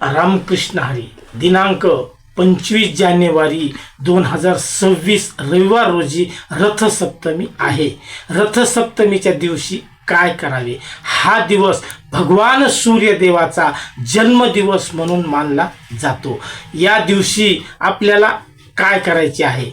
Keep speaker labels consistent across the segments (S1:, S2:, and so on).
S1: रामकृष्ण हरी. दिनांक 25 जानेवारी 2026 रविवार रोजी रथसप्तमी आहे. रथसप्तमीच्या दिवशी काय करावे? हा दिवस भगवान सूर्यदेवाचा जन्मदिवस म्हणून मानला जातो. या दिवशी आपल्याला काय करायचे आहे?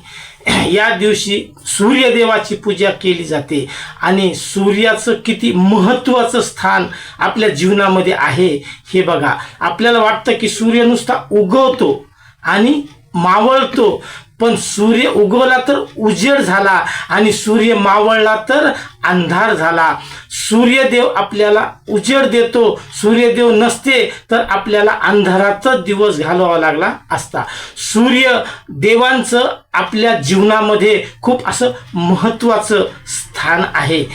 S1: या दिवशी सूर्यदेवाची पूजा केली जाते आणि सूर्याचं किती महत्त्वाचं स्थान आपल्या जीवनामध्ये आहे हे बघा. आपल्याला वाटतं की सूर्य नुसता उगवतो आणि मावळतो, पण सूर्य उगवला तर उजेड झाला आणि सूर्य मावळला तर अंधार झाला. सूर्यदेव आपल्याला उजेड देतो, सूर्यदेव नसते तर आपल्याला अंधारातच दिवस घालवावा लागला असता. सूर्य देवांचं आपल्या जीवनामध्ये खूप असं महत्त्वाचं स्थान आहे.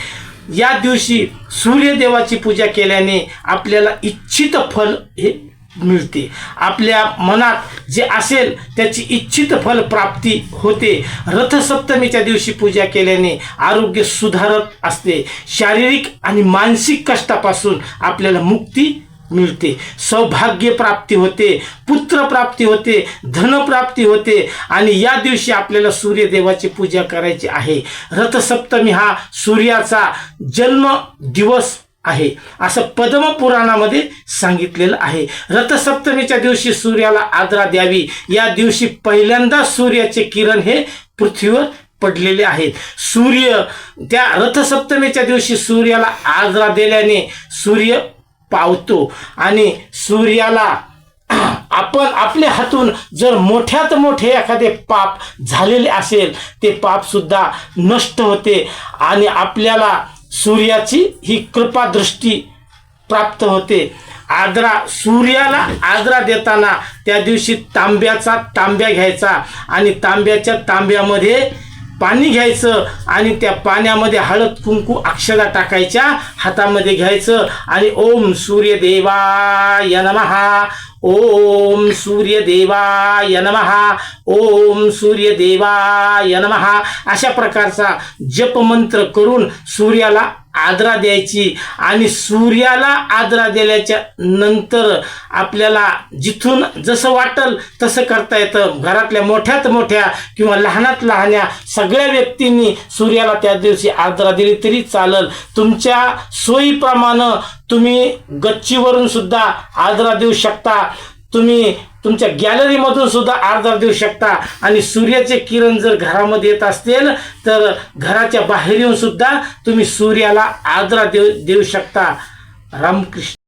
S1: या दिवशी सूर्यदेवाची पूजा केल्याने आपल्याला इच्छित फल हे मिळते. आपल्या मनात जे असेल त्याची इच्छित फल प्राप्ती होते. रथसप्तमीच्या दिवशी पूजा केल्याने आरोग्य सुधारत असते. शारीरिक आणि मानसिक कष्टापासून आपल्याला मुक्ती मिळते. सौभाग्य प्राप्ती होते, पुत्र प्राप्ती होते, धनप्राप्ती होते आणि या दिवशी आपल्याला सूर्यदेवाची पूजा करायची आहे. रथसप्तमी हा सूर्याचा जन्म दिवस आहे असं पद्मपुराणामध्ये सांगितलेलं आहे. रथसप्तमीच्या दिवशी सूर्याला आदरा द्यावी. या दिवशी पहिल्यांदा सूर्याचे किरण हे पृथ्वीवर पडलेले आहेत. सूर्य त्या रथसप्तमीच्या दिवशी सूर्याला आदरा दिल्याने सूर्य पावतो आणि सूर्याला आपण आपल्या हातून जर मोठ्यात मोठे एखादे पाप झालेले असेल ते पाप सुद्धा नष्ट होते आणि आपल्याला सूर्याची ही कृपा दृष्टी प्राप्त होते. सूर्याला आदरा देताना त्या दिवशी तांब्या घ्यायचा आणि तांब्याच्या तांब्यामध्ये पाणी घ्यायचं आणि त्या पाण्यामध्ये हळद कुंकू अक्षता टाकायच्या, हातामध्ये घ्यायचं आणि ओम सूर्यदेवाय नमः, ओम सूर्यदेवाय नमः, ओम सूर्यदेवाय नमः अशा प्रकारचा जपमंत्र करून सूर्याला आदरा द्यायची. आणि सूर्याला आदरा दिल्याच्या नंतर आपल्याला जिथून जसं वाटेल तसं करता येतं. घरातल्या मोठ्यात मोठ्या किंवा लहानात लहान्या सगळ्या व्यक्तींनी सूर्याला त्या दिवशी आदरा दिली तरी चालेल. तुमच्या सोयीप्रमाणे तुम्ही गच्चीवरून सुद्धा आदरा देऊ शकता, तुम्ही तुमच्या गॅलरीमधून सुद्धा आदरा देऊ शकता आणि सूर्याचे किरण जर घरामध्ये येत असतील तर घराच्या बाहेर येऊन सुद्धा तुम्ही सूर्याला आदरा देऊ शकता. रामकृष्ण.